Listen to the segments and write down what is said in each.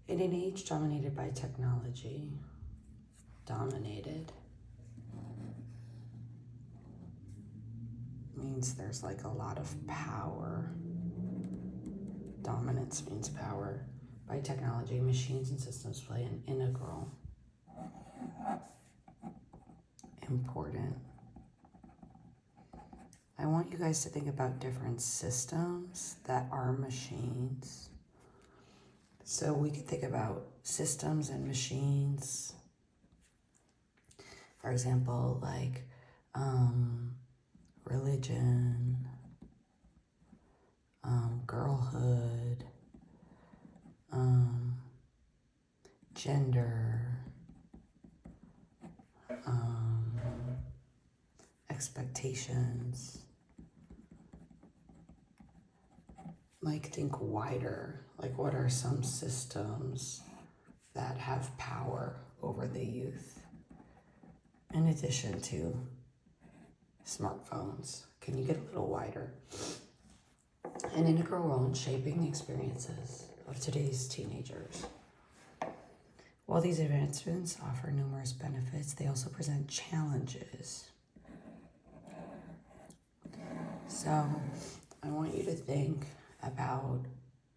In an age dominated by technology, means there's like a lot of power. Dominance means power. By technology, machines and systems play an integral, important. I want you guys to think about different systems that are machines. So we could think about systems and machines. For example, like religion, girlhood, gender, expectations. Like, think wider. Like, what are some systems that have power over the youth? In addition to smartphones, can you get a little wider? An integral role in shaping the experiences of today's teenagers. While these advancements offer numerous benefits, they also present challenges. So I want you to think about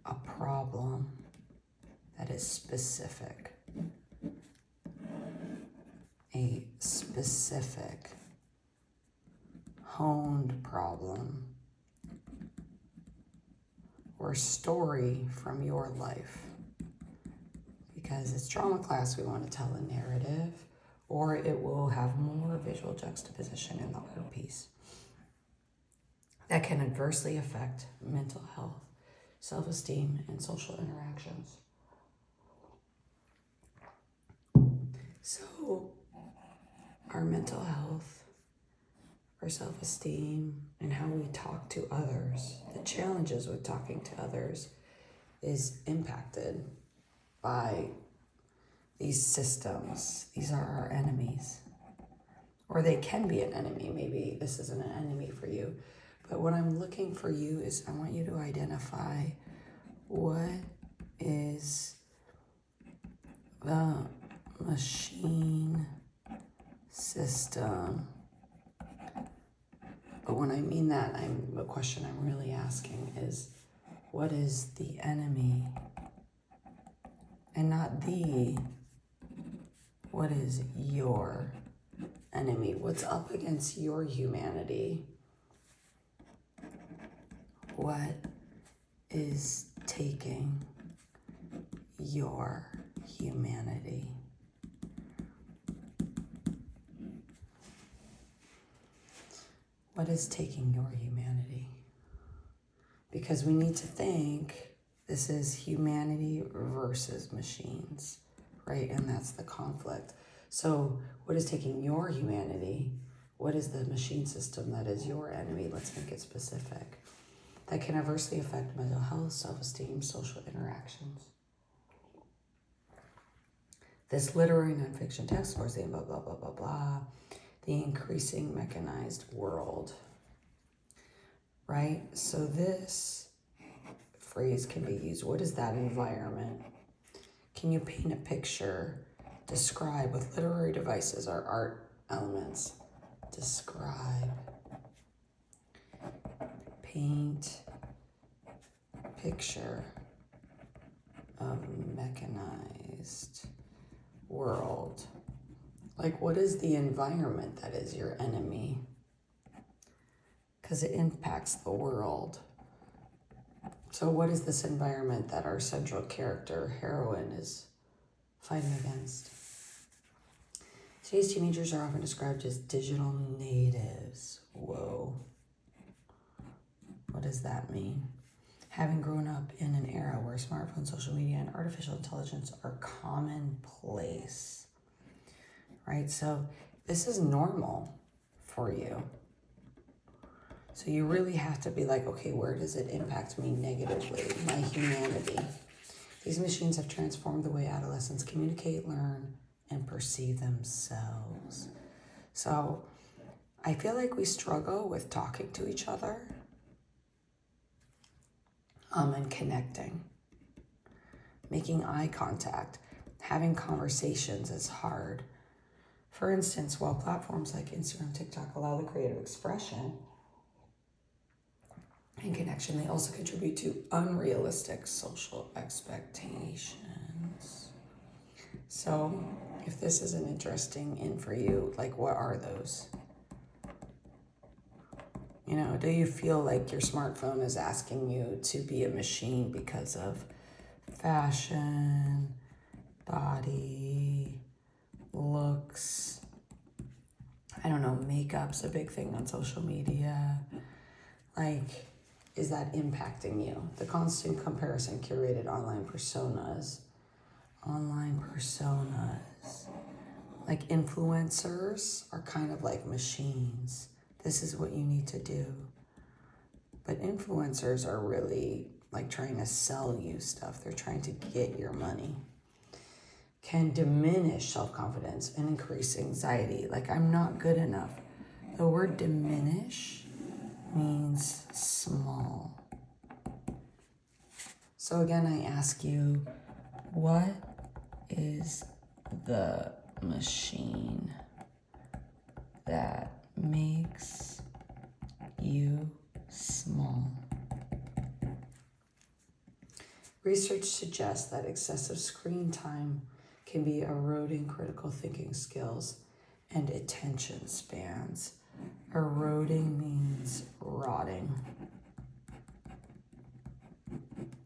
a problem that is specific. A specific, honed problem or story from your life. Because it's drama class, we want to tell a narrative, or it will have more visual juxtaposition in the art piece that can adversely affect mental health, self-esteem, and social interactions. So our mental health, our self-esteem, and how we talk to others, the challenges with talking to others, is impacted by these systems. These are our enemies. Or they can be an enemy. Maybe this isn't an enemy for you. But what I'm looking for you is I want you to identify what is the machine system. But when I mean that, the question I'm really asking is, what is the enemy? And not the, what is your enemy? What's up against your humanity? What is taking your humanity? What is taking your humanity? Because we need to think this is humanity versus machines, right? And that's the conflict. So what is taking your humanity? What is the machine system that is your enemy? Let's make it specific. That can adversely affect mental health, self-esteem, social interactions. This literary nonfiction text, for example, blah, blah, blah, blah, blah. The increasing mechanized world, right? So this phrase can be used. What is that environment? Can you paint a picture? Describe with literary devices or art elements. Describe. Paint picture of mechanized world. Like, what is the environment that is your enemy? Because it impacts the world. So what is this environment that our central character, heroine, is fighting against? Today's teenagers are often described as digital natives. Whoa. What does that mean? Having grown up in an era where smartphones, social media, and artificial intelligence are commonplace, right? So this is normal for you. So you really have to be like, okay, where does it impact me negatively? My humanity. These machines have transformed the way adolescents communicate, learn, and perceive themselves. So I feel like we struggle with talking to each other and connecting. Making eye contact, having conversations is hard. For instance, while platforms like Instagram, TikTok allow the creative expression and connection, they also contribute to unrealistic social expectations. So if this is an interesting in for you, like what are those? You know, do you feel like your smartphone is asking you to be a machine because of fashion, body, looks? I don't know, makeup's a big thing on social media. Like, is that impacting you? The constant comparison, curated online personas. Like influencers are kind of like machines. This is what you need to do. But influencers are really like trying to sell you stuff. They're trying to get your money. Can diminish self-confidence and increase anxiety. Like, I'm not good enough. The word diminish means small. So again, I ask you, what is the machine that makes you small? Research suggests that excessive screen time can be eroding critical thinking skills and attention spans. Eroding means rotting.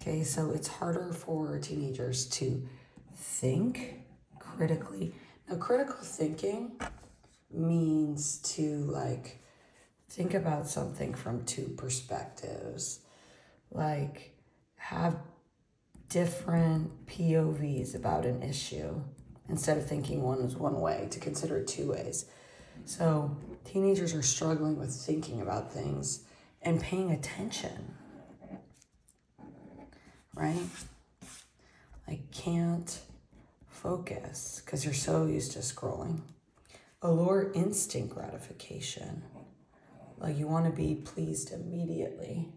Okay, so it's harder for teenagers to think critically. Now, critical thinking means to like think about something from two perspectives, like have different POVs about an issue instead of thinking one is one way, to consider it two ways. So teenagers are struggling with thinking about things and paying attention, right? Like can't focus because you're so used to scrolling. Allure instant gratification. Like you want to be pleased immediately.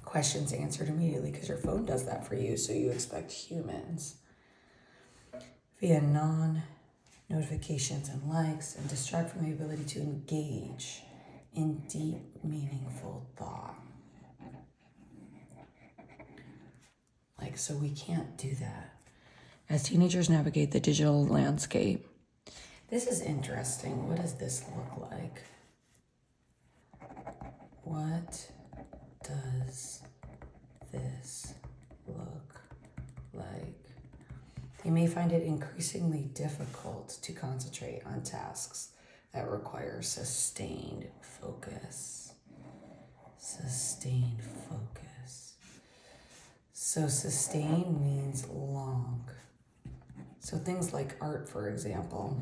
Questions answered immediately because your phone does that for you, so you expect humans. Via non-notifications and likes, and distract from the ability to engage in deep, meaningful thought. Like, so we can't do that. As teenagers navigate the digital landscape, this is interesting. What does this look like? What does this look like? They may find it increasingly difficult to concentrate on tasks that require sustained focus. Sustained focus. So sustain means long. So things like art, for example,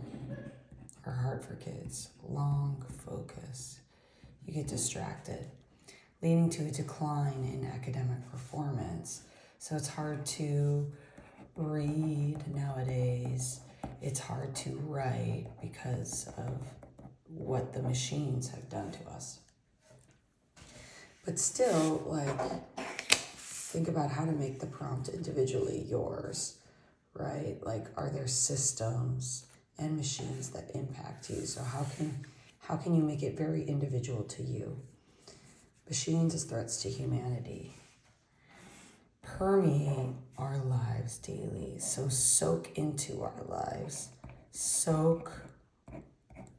are hard for kids. Long focus. You get distracted, leading to a decline in academic performance. So it's hard to read nowadays. It's hard to write because of what the machines have done to us. But still, like, think about how to make the prompt individually yours, right? Like, are there systems and machines that impact you? So how can you make it very individual to you? Machines as threats to humanity permeate our lives daily. So soak into our lives.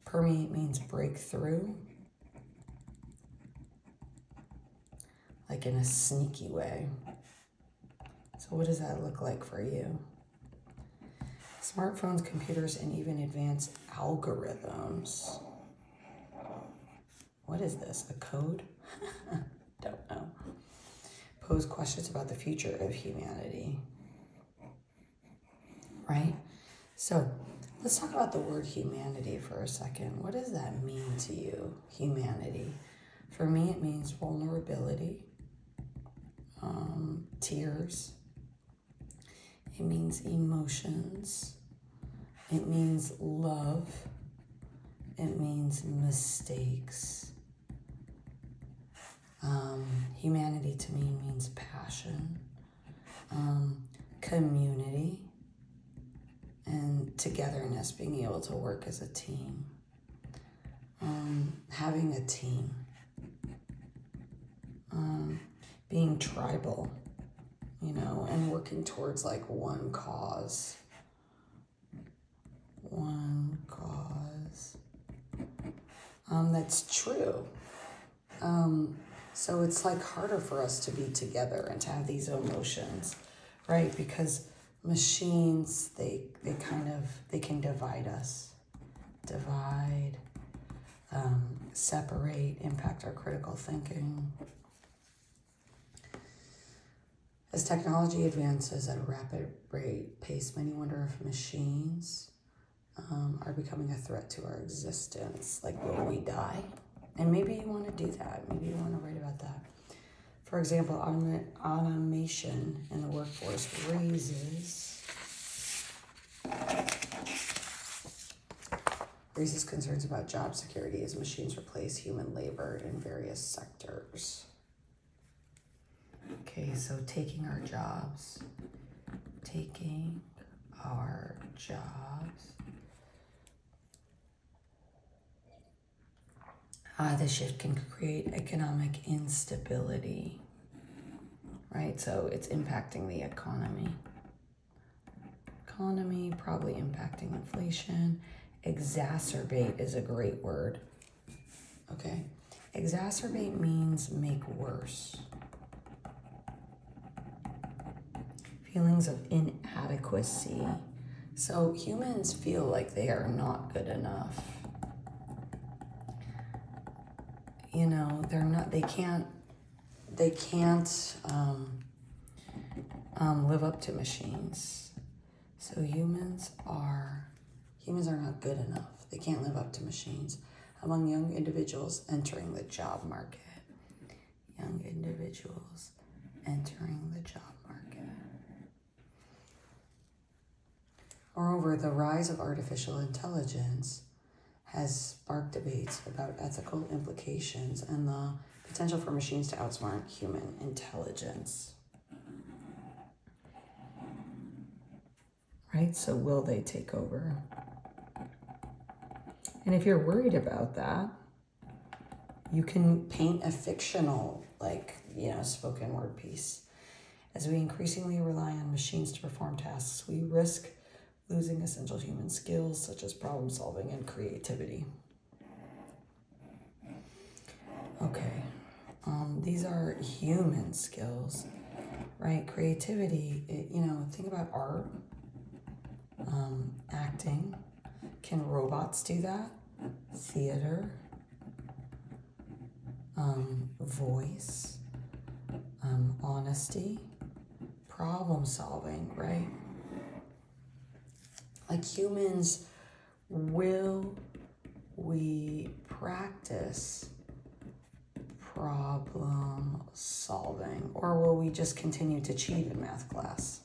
Permeate means break through, like in a sneaky way. So what does that look like for you? Smartphones, computers, and even advanced algorithms. What is this, a code? Don't know. Pose questions about the future of humanity, right? So let's talk about the word humanity for a second. What does that mean to you, humanity? For me, it means vulnerability, tears. It means emotions. It means love. It means mistakes. Humanity to me means passion. community and togetherness, being able to work as a team, having a team, being tribal, and working towards like one cause. That's true. So it's like harder for us to be together and to have these emotions, right? Because machines, they can divide us, separate, impact our critical thinking. As technology advances at a rapid pace, many wonder if machines are becoming a threat to our existence. Like, will we die? And maybe you want to do that. Maybe you want to write about that. For example, automation in the workforce raises concerns about job security as machines replace human labor in various sectors. Okay, so taking our jobs. The shift can create economic instability, right? So it's impacting the economy. Probably impacting inflation. Exacerbate is a great word. Okay, exacerbate means make worse. Feelings of inadequacy. So humans feel like they are not good enough. They can't live up to machines. So humans are not good enough. They can't live up to machines. Among young individuals entering the job market. Moreover, the rise of artificial intelligence has sparked debates about ethical implications and the potential for machines to outsmart human intelligence. Right? So will they take over? And if you're worried about that, you can paint a fictional, spoken word piece. As we increasingly rely on machines to perform tasks, we risk losing essential human skills such as problem solving and creativity. Okay, these are human skills, right? Creativity, think about art, acting. Can robots do that? Theater, voice, honesty, problem solving, right? Like humans, will we practice problem solving, or will we just continue to cheat in math class?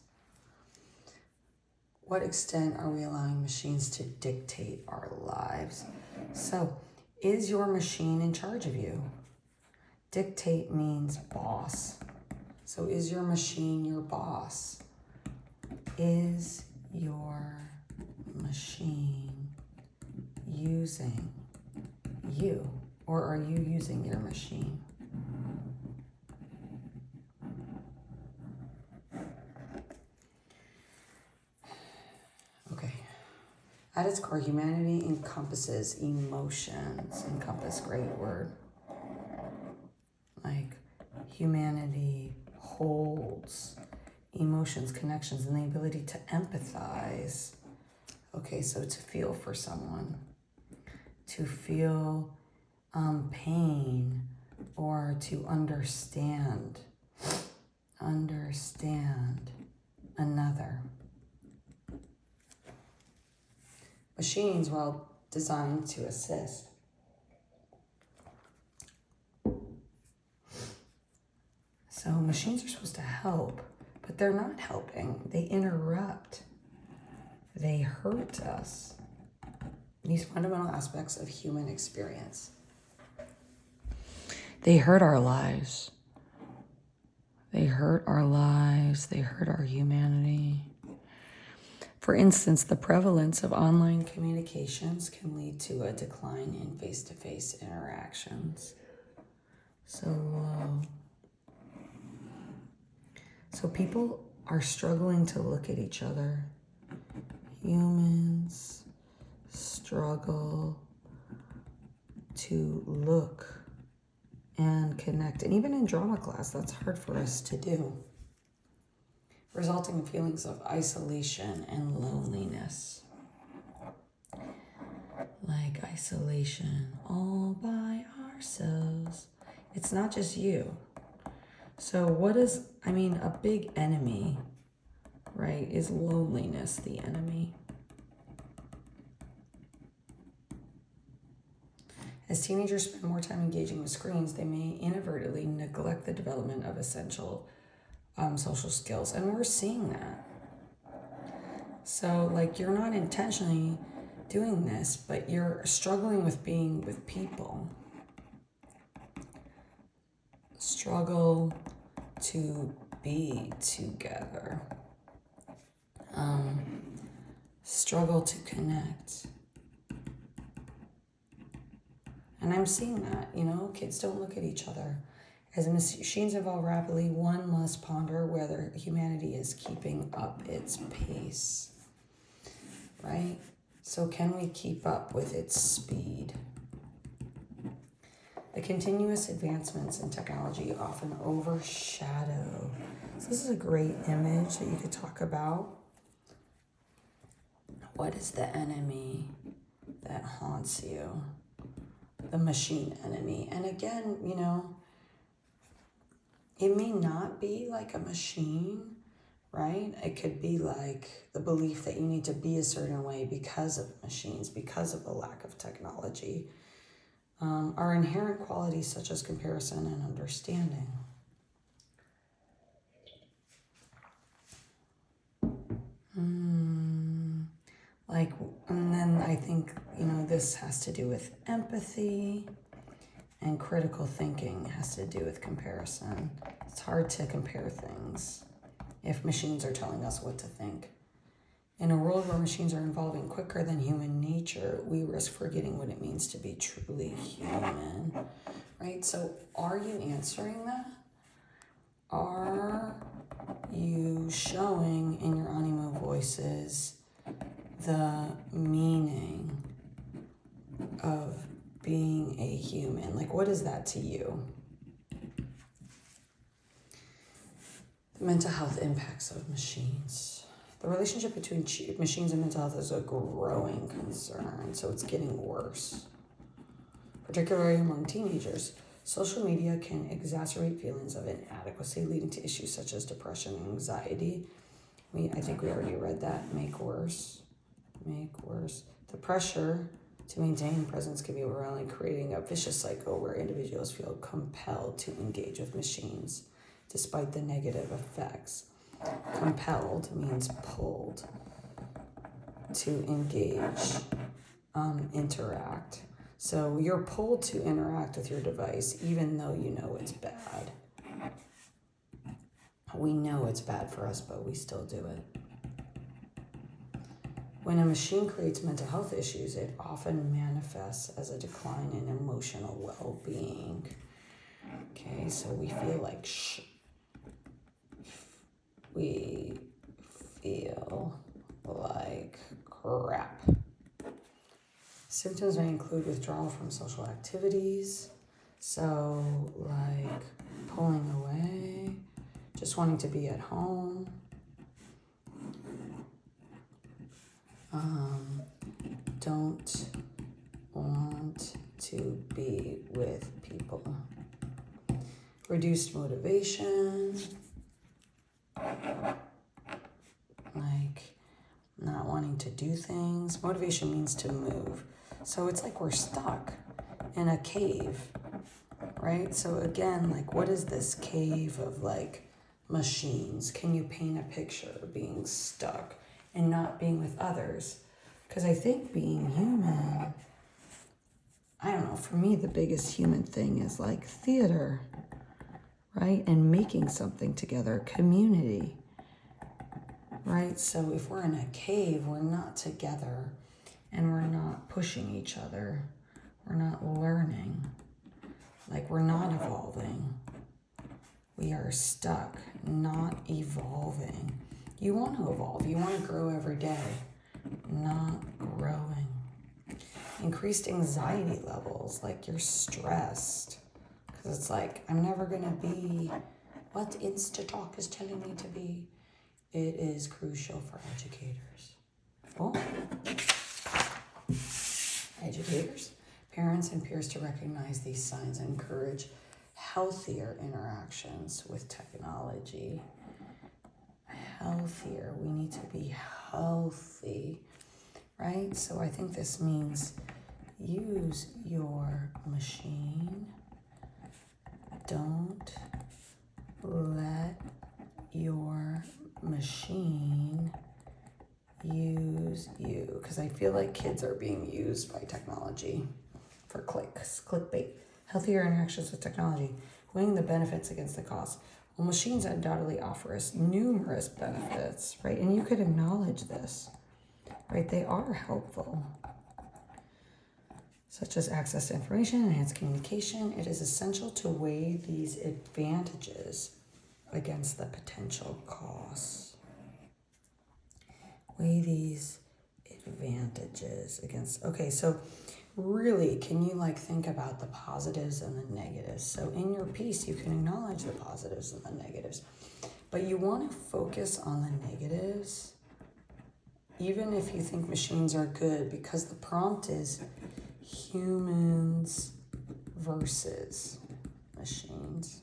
What extent are we allowing machines to dictate our lives? So, is your machine in charge of you? Dictate means boss. So, is your machine your boss? Is your machine using you, or are you using your machine? Okay. At its core, humanity encompasses emotions. Encompass, great word. Like humanity holds emotions, connections, and the ability to empathize. Okay, so to feel for someone, to feel pain, or to understand another. Machines, while designed to assist, so machines are supposed to help, but they're not helping. They interrupt. They hurt us. These fundamental aspects of human experience. They hurt our lives. They hurt our lives. They hurt our humanity. For instance, the prevalence of online communications can lead to a decline in face-to-face interactions. So people are struggling to look at each other. Humans struggle to look and connect. And even in drama class, that's hard for us to do, resulting in feelings of isolation and loneliness. Like isolation all by ourselves. It's not just you. So a big enemy, right, is loneliness the enemy. As teenagers spend more time engaging with screens, they may inadvertently neglect the development of essential social skills. And we're seeing that. So, you're not intentionally doing this, but you're struggling with being with people. Struggle to be together. Struggle to connect. And I'm seeing that, kids don't look at each other. As machines evolve rapidly, one must ponder whether humanity is keeping up its pace, right? So can we keep up with its speed? The continuous advancements in technology often overshadow. So this is a great image that you could talk about. What is the enemy that haunts you? The machine enemy. And again, it may not be like a machine, right? It could be like the belief that you need to be a certain way because of machines, because of the lack of technology. Our inherent qualities such as comparison and understanding. And then I think, this has to do with empathy, and critical thinking has to do with comparison. It's hard to compare things if machines are telling us what to think. In a world where machines are evolving quicker than human nature, we risk forgetting what it means to be truly human, right? So are you answering that? Are you showing in your Animo voices the meaning of being a human? What is that to you? The mental health impacts of machines. The relationship between machines and mental health is a growing concern, so it's getting worse. Particularly among teenagers, social media can exacerbate feelings of inadequacy, leading to issues such as depression and anxiety. I think we already read that. Make worse. The pressure to maintain presence can be overwhelming, creating a vicious cycle where individuals feel compelled to engage with machines, despite the negative effects. Compelled means pulled to engage, interact. So you're pulled to interact with your device, even though you know it's bad. We know it's bad for us, but we still do it. When a machine creates mental health issues, it often manifests as a decline in emotional well-being. Okay, so we feel like we feel like crap. Symptoms may include withdrawal from social activities, so pulling away, just wanting to be at home. Don't want to be with people. Reduced motivation, not wanting to do things. Motivation means to move. So it's like we're stuck in a cave, right? So again, what is this cave of machines? Can you paint a picture of being stuck and not being with others? Because I think being human, I don't know, for me, the biggest human thing is theater, right? And making something together, community, right? So if we're in a cave, we're not together and we're not pushing each other. We're not learning, like we're not evolving. We are stuck, not evolving. You want to evolve, you want to grow every day, not growing. Increased anxiety levels, like you're stressed. Because it's like, I'm never going to be what Insta-Talk is telling me to be. It is crucial for educators. Oh. Educators, parents, and peers to recognize these signs and encourage healthier interactions with technology. Healthier. We need to be healthy, right? So I think this means use your machine. Don't let your machine use you. Because I feel like kids are being used by technology for clicks, clickbait. Healthier interactions with technology, weighing the benefits against the costs. Well, machines undoubtedly offer us numerous benefits, right? And you could acknowledge this, right? They are helpful, such as access to information, enhanced communication. It is essential to weigh these advantages against the potential costs. Weigh these advantages against, okay, so really, can you like think about the positives and the negatives? So in your piece, you can acknowledge the positives and the negatives, but you want to focus on the negatives, even if you think machines are good, because the prompt is humans versus machines.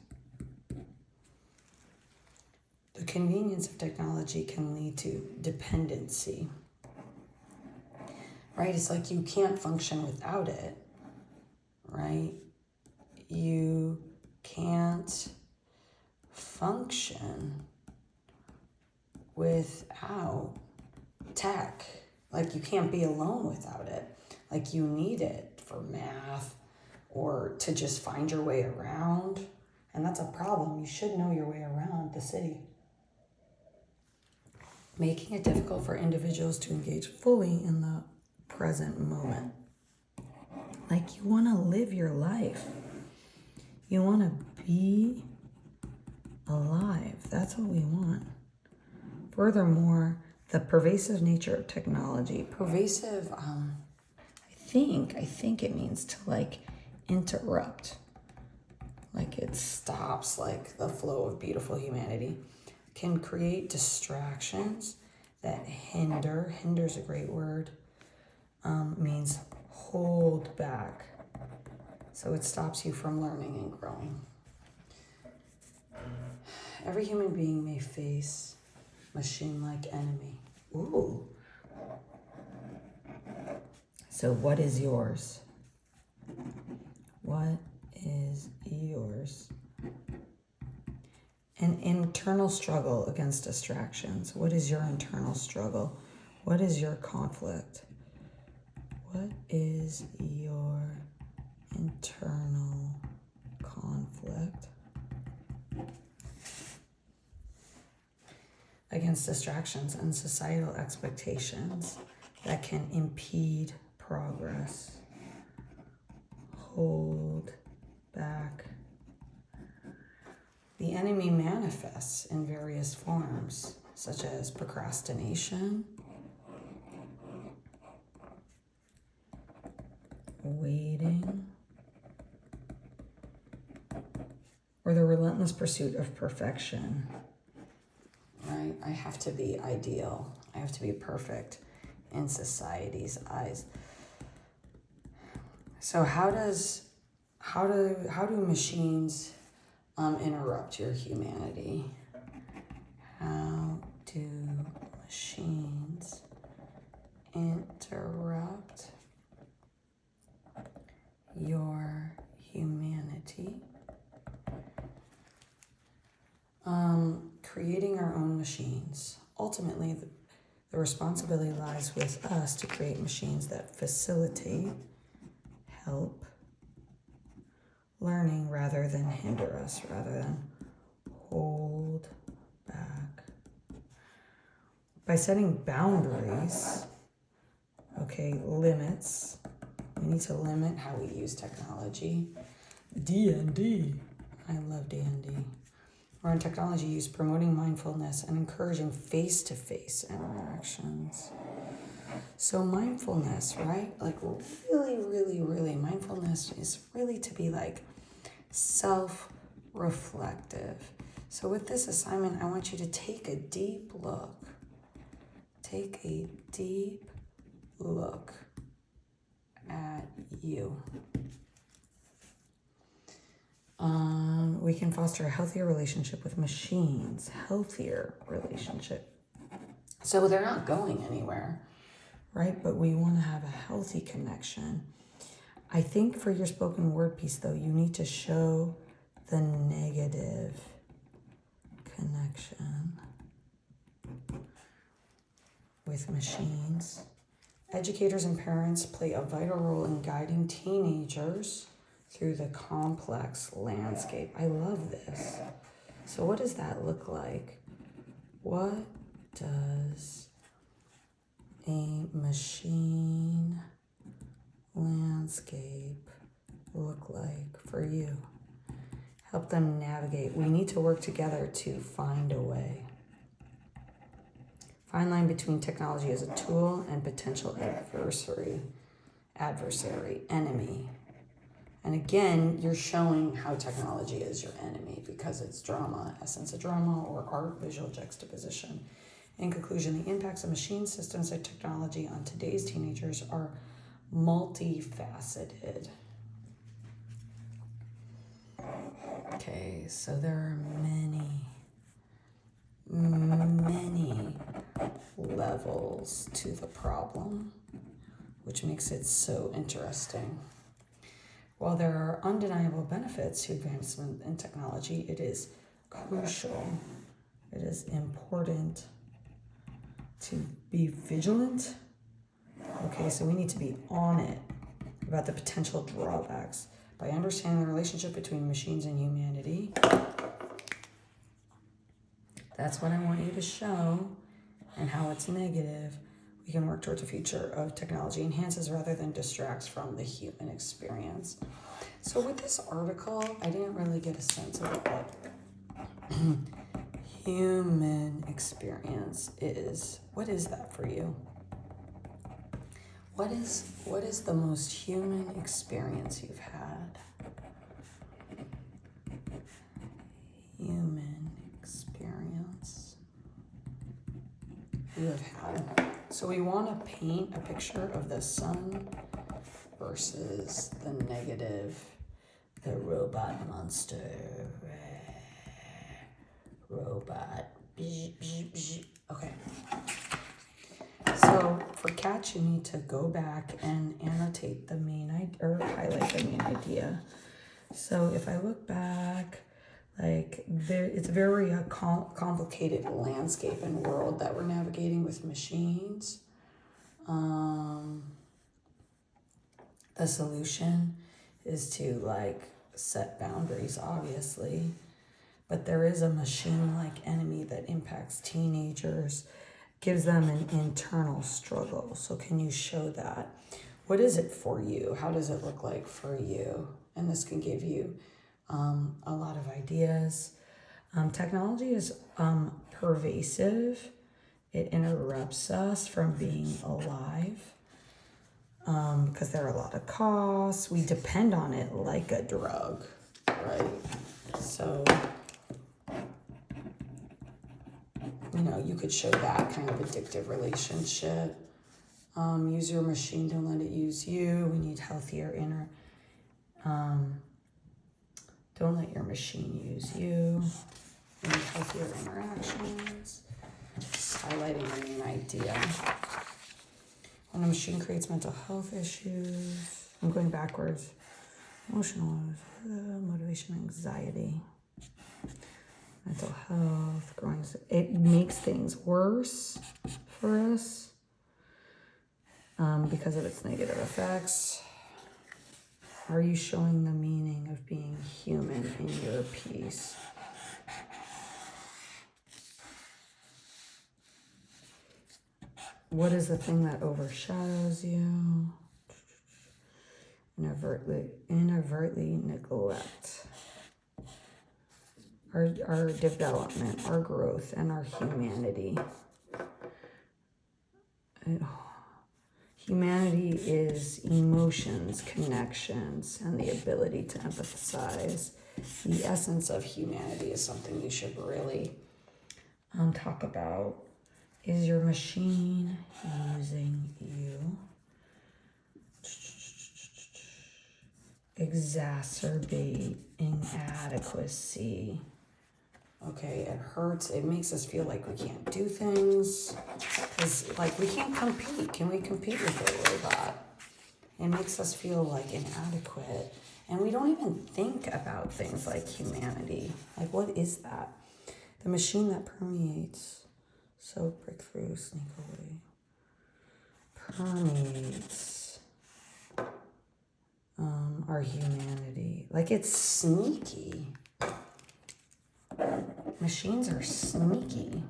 The convenience of technology can lead to dependency, right? It's like you can't function without it, right? You can't function without tech. Like you can't be alone without it. Like you need it for math or to just find your way around. And that's a problem. You should know your way around the city. Making it difficult for individuals to engage fully in the present moment. Like you want to live your life. You want to be alive. That's what we want. Furthermore, the pervasive nature of technology. Pervasive, I think it means to like interrupt. Like it stops like the flow of beautiful humanity. Can create distractions that hinder's a great word, means hold back. So it stops you from learning and growing. Every human being may face machine-like enemy. Ooh. So what is yours? What is yours? An internal struggle against distractions. What is your internal struggle? What is your conflict? What is your internal conflict against distractions and societal expectations that can impede progress? Hold back. The enemy manifests in various forms, such as procrastination, waiting, or the relentless pursuit of perfection. Right? I have to be ideal. I have to be perfect in society's eyes. So how do machines interrupt your humanity? How do machines interrupt your humanity? Creating our own machines. Ultimately, the responsibility lies with us to create machines that facilitate, help learning rather than hinder us, rather than hold back. By setting boundaries, okay, limits. We need to limit how we use technology. D&D. I love D&D. Or in technology use, promoting mindfulness and encouraging face-to-face interactions. So mindfulness, right? Like really, mindfulness is really to be like self-reflective. So with this assignment, I want you to take a deep look. Take a deep look at you. We can foster a healthier relationship with machines. Healthier relationship. So they're not going anywhere, right? But we want to have a healthy connection. I think for your spoken word piece, though, you need to show the negative connection with machines. Educators and parents play a vital role in guiding teenagers through the complex landscape. I love this. So what does that look like? What does a machine landscape look like for you? Help them navigate. We need to work together to find a way. Fine line between technology as a tool and potential adversary, enemy. And again, you're showing how technology is your enemy because it's drama, essence of drama, or art, visual juxtaposition. In conclusion, the impacts of machine systems and technology on today's teenagers are multifaceted. Okay, so there are many levels to the problem, which makes it so interesting. While there are undeniable benefits to advancement in technology, it is crucial, it is important to be vigilant. Okay, so we need to be on it about the potential drawbacks. By understanding the relationship between machines and humanity, that's what I want you to show, and how it's negative. We can work towards a future of technology enhances rather than distracts from the human experience. So with this article, I didn't really get a sense of what human experience is. What is that for you? What is the most human experience you've had? Human experience you have had. So we want to paint a picture of the sun versus the negative, the robot monster. Robot. Okay. So for catch, you need to go back and annotate the main idea, or highlight the main idea. So if I look back, like it's a very complicated landscape and world that we're navigating with machines. The solution is to like set boundaries, obviously, but there is a machine-like enemy that impacts teenagers, gives them an internal struggle. So can you show that? What is it for you? How does it look like for you? And this can give you a lot of ideas. Technology is pervasive. It interrupts us from being alive because there are a lot of costs. We depend on it like a drug, right? So, you could show that kind of addictive relationship. Use your machine, don't let it use you. We need healthier don't let your machine use you. We need healthier interactions. Just highlighting the main idea. When a machine creates mental health issues, I'm going backwards. Emotional, motivation, anxiety, mental health, growing. It makes things worse for us because of its negative effects. Are you showing the meaning of being human in your piece? What is the thing that overshadows you? Inadvertently neglect our development, our growth, and our humanity. Humanity is emotions, connections, and the ability to empathize. The essence of humanity is something we should really talk about. Is your machine using you? Exacerbate inadequacy. Okay, it hurts. It makes us feel like we can't do things. Because, like, we can't compete. Can we compete with a robot? It makes us feel, like, inadequate. And we don't even think about things like humanity. Like, what is that? The machine that permeates. So break through, sneak away. Permeates our humanity. Like, it's sneaky. Machines are sneaky.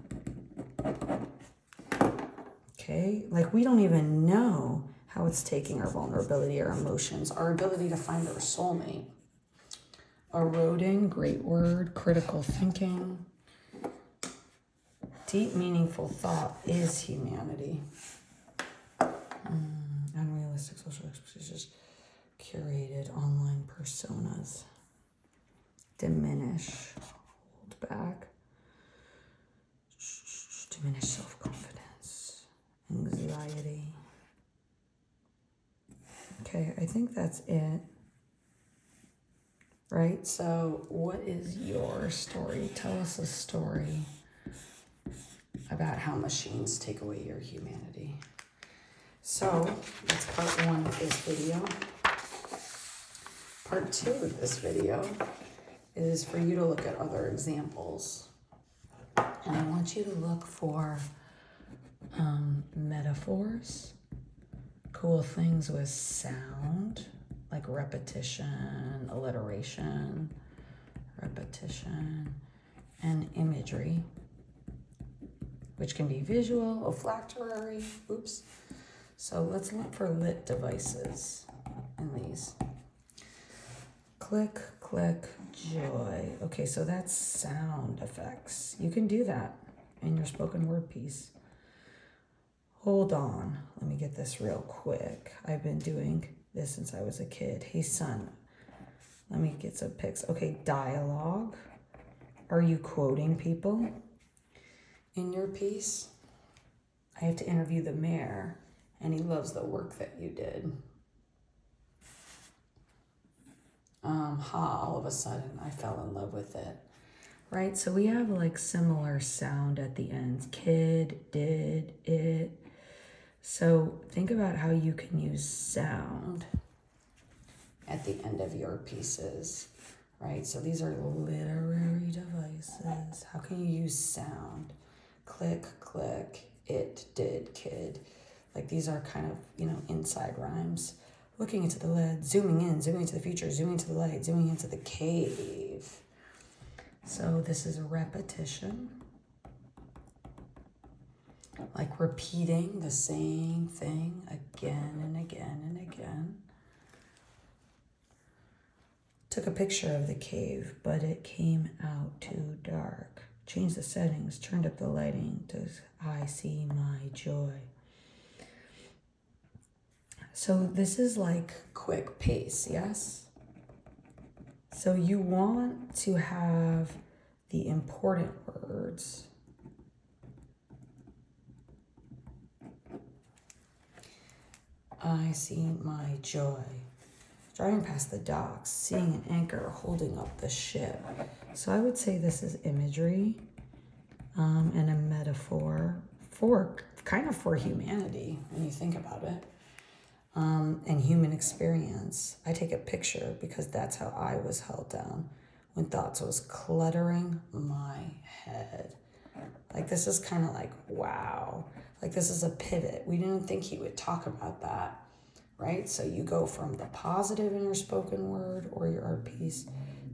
Okay? Like, we don't even know how it's taking our vulnerability, our emotions, our ability to find our soulmate. Eroding, great word, critical thinking. Deep, meaningful thought is humanity. Unrealistic social expectations. Curated online personas. Diminish. Hold back. Diminish self-confidence. Anxiety. Okay, I think that's it. Right? So what is your story? Tell us a story about how machines take away your humanity. So that's part 1 of this video. Part 2 of this video is for you to look at other examples. And I want you to look for metaphors, cool things with sound, like repetition, alliteration, repetition, and imagery, which can be visual, olfactory, oops. So let's look for lit devices in these. Click, click, joy. Okay, so that's sound effects. You can do that in your spoken word piece. Hold on, let me get this real quick. I've been doing this since I was a kid. Hey son, let me get some pics. Okay, dialogue. Are you quoting people in your piece? I have to interview the mayor, and he loves the work that you did. All of a sudden, I fell in love with it. Right? So we have like similar sound at the ends. Kid, did, it. So think about how you can use sound at the end of your pieces. Right? So these are literary devices. How can you use sound? Click, click, it, did, kid. Like these are kind of, inside rhymes. Looking into the lead, zooming in, zooming into the future, zooming into the light, zooming into the cave. So this is a repetition. Like repeating the same thing again and again and again. Took a picture of the cave, but it came out too dark. Changed the settings, turned up the lighting to I see my joy. So this is like quick pace, yes? So you want to have the important words. I see my joy. Driving past the docks, seeing an anchor holding up the ship. So I would say this is imagery and a metaphor for humanity when you think about it. And human experience. I take a picture because that's how I was held down when thoughts was cluttering my head. Like this is kind of like, wow. Like this is a pivot. We didn't think he would talk about that, right? So you go from the positive in your spoken word or your art piece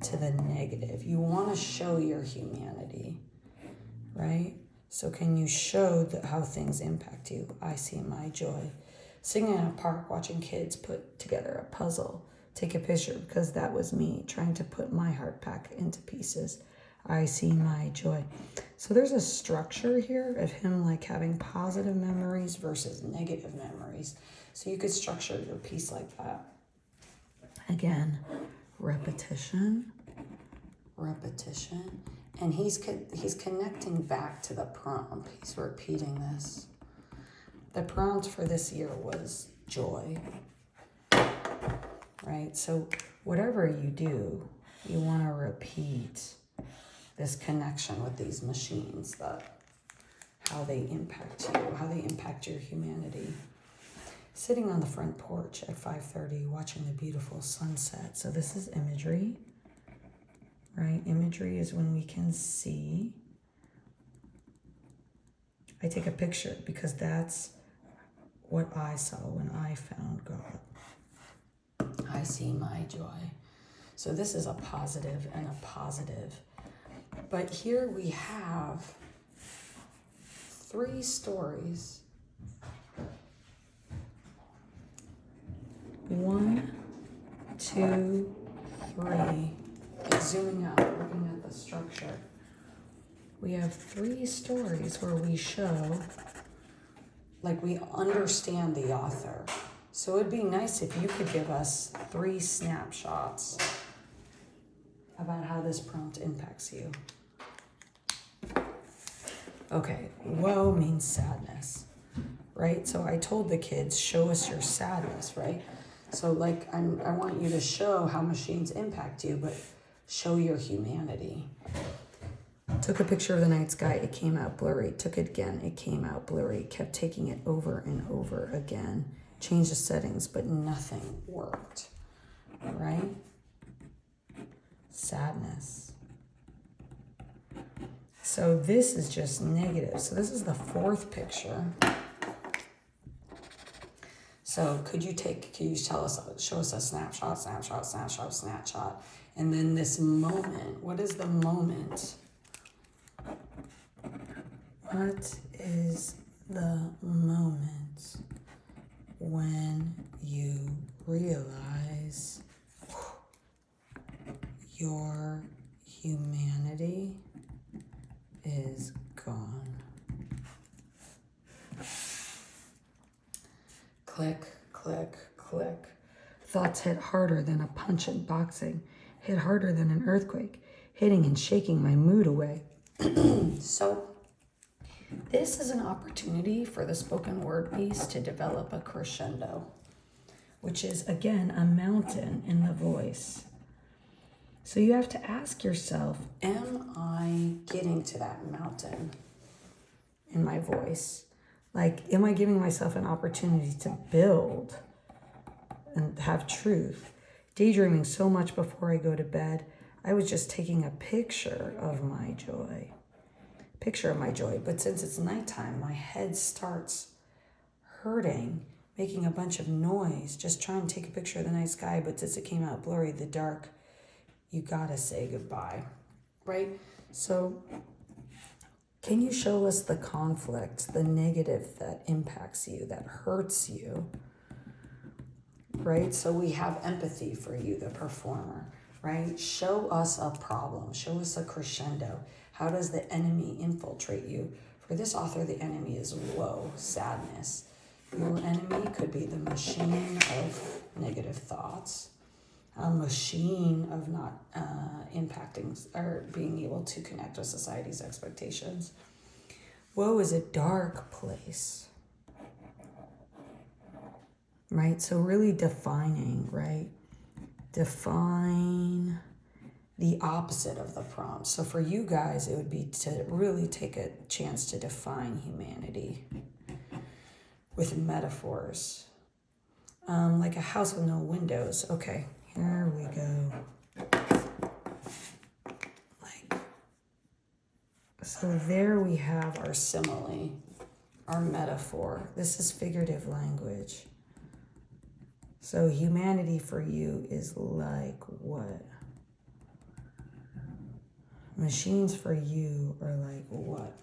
to the negative. You want to show your humanity, right? So can you show how things impact you? I see my joy. Sitting in a park watching kids put together a puzzle. Take a picture because that was me trying to put my heart back into pieces. I see my joy. So there's a structure here of him like having positive memories versus negative memories. So you could structure your piece like that. Again, repetition, repetition. And he's connecting back to the prompt. He's repeating this. The prompt for this year was joy, right? So whatever you do, you want to repeat this connection with these machines, that how they impact you, how they impact your humanity. Sitting on the front porch at 5:30, watching the beautiful sunset. So this is imagery, right? Imagery is when we can see. I take a picture because that's what I saw when I found God. I see my joy. So this is a positive and a positive. But here we have 3 stories. 1, 2, 3. Zooming out, looking at the structure. We have 3 stories where we show, like, we understand the author. So it'd be nice if you could give us 3 snapshots about how this prompt impacts you. Okay, woe means sadness, right? So I told the kids, show us your sadness, right? So like, I want you to show how machines impact you, but show your humanity. Took a picture of the night sky, it came out blurry. Took it again, it came out blurry. Kept taking it over and over again. Changed the settings, but nothing worked, right? Sadness. So this is just negative. So this is the 4th picture. So could you show us a snapshot, and then this moment, what is the moment? What is the moment when you realize your humanity is gone? Click, click, click. Thoughts hit harder than a punch in boxing, hit harder than an earthquake, hitting and shaking my mood away. So this is an opportunity for the spoken word piece to develop a crescendo, which is, again, a mountain in the voice. So you have to ask yourself, am I getting to that mountain in my voice? Like, am I giving myself an opportunity to build and have truth? Daydreaming so much before I go to bed, I was just taking a picture of my joy. But since it's nighttime, my head starts hurting, making a bunch of noise, just trying to take a picture of the night sky, but since it came out blurry, the dark, you gotta say goodbye, right? So can you show us the conflict, the negative that impacts you, that hurts you, right? So we have empathy for you, the performer, right? Show us a problem, show us a crescendo. How does the enemy infiltrate you? For this author, the enemy is woe, sadness. Your enemy could be the machine of negative thoughts, a machine of not impacting or being able to connect with society's expectations. Woe is a dark place, right? So really defining, right? Define the opposite of the prompt. So for you guys, it would be to really take a chance to define humanity with metaphors. Like a house with no windows. Okay, here we go. So there we have our simile, our metaphor. This is figurative language. So humanity for you is like what? Machines for you are like what?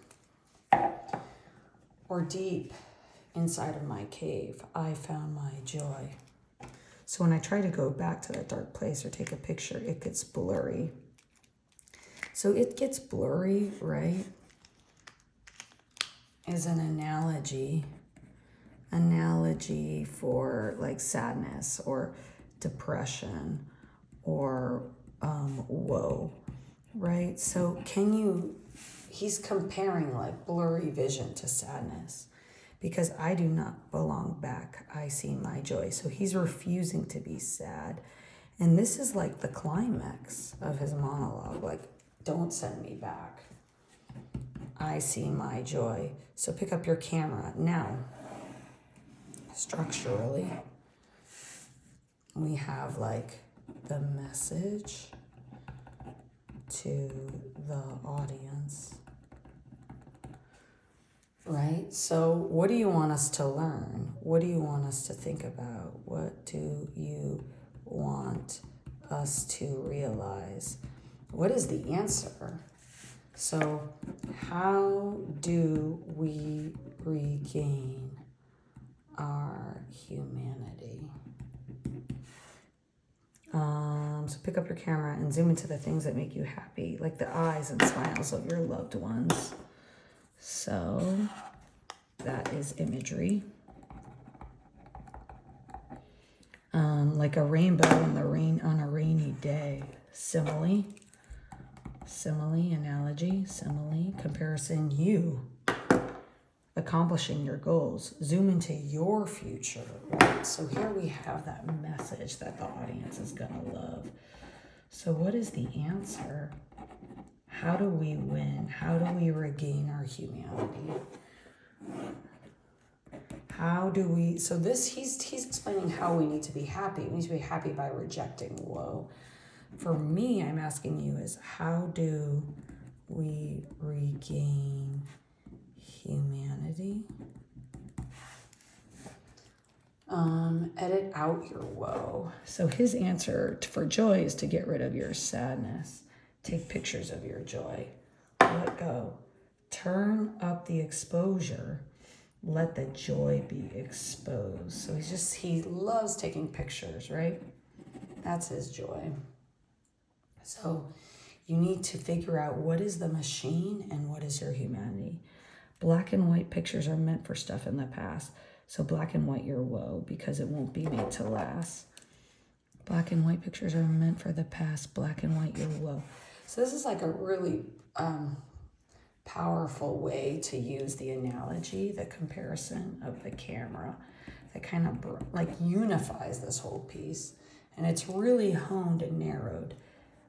or deep inside of my cave, I found my joy. So when I try to go back to that dark place or take a picture, it gets blurry. So it gets blurry, right? Is an analogy for like sadness or depression or woe, right? So he's comparing like blurry vision to sadness. Because I do not belong back, I see my joy. So he's refusing to be sad. And this is like the climax of his monologue. Like, don't send me back. I see my joy. So pick up your camera. Now, structurally, we have like the message to the audience. Right? So what do you want us to learn? What do you want us to think about? What do you want us to realize? What is the answer? So how do we regain our humanity? So pick up your camera and zoom into the things that make you happy, like the eyes and smiles of your loved ones. So that is imagery. Like a rainbow on a rainy day. Simile, analogy, comparison, you accomplishing your goals. Zoom into your future, right? So here we have that message that the audience is gonna love. So what is the answer? How do we win? How do we regain our humanity? So he's explaining how we need to be happy. We need to be happy by rejecting woe. For me, I'm asking you is how do we regain humanity? Edit out your woe. So his answer for joy is to get rid of your sadness. Take pictures of your joy. Let go. Turn up the exposure. Let the joy be exposed. So he loves taking pictures, right? That's his joy. So you need to figure out what is the machine and what is your humanity. Black and white pictures are meant for stuff in the past. So black and white your woe because it won't be made to last. Black and white pictures are meant for the past. Black and white your woe. So this is like a really powerful way to use the analogy, the comparison of the camera that kind of like unifies this whole piece. And it's really honed and narrowed.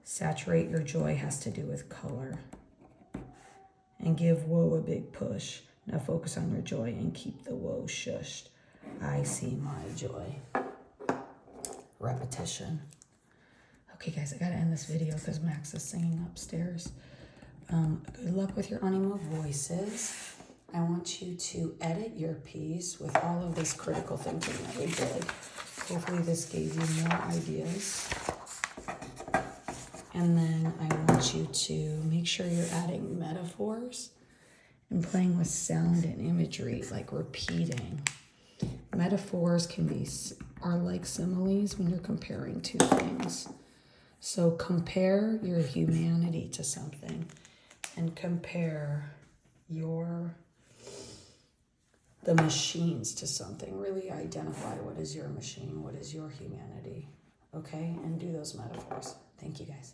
Saturate your joy has to do with color. And give woe a big push. Now focus on your joy and keep the woe shushed. I see my joy. Repetition. Okay, guys, I gotta end this video because Max is singing upstairs. Good luck with your Animo voices. I want you to edit your piece with all of this critical thinking that we did. Hopefully this gave you more ideas. And then I want you to make sure you're adding metaphors and playing with sound and imagery, like repeating. Metaphors are like similes when you're comparing two things. So compare your humanity to something and compare the machines to something. Really identify what is your machine, what is your humanity, okay? And do those metaphors. Thank you, guys.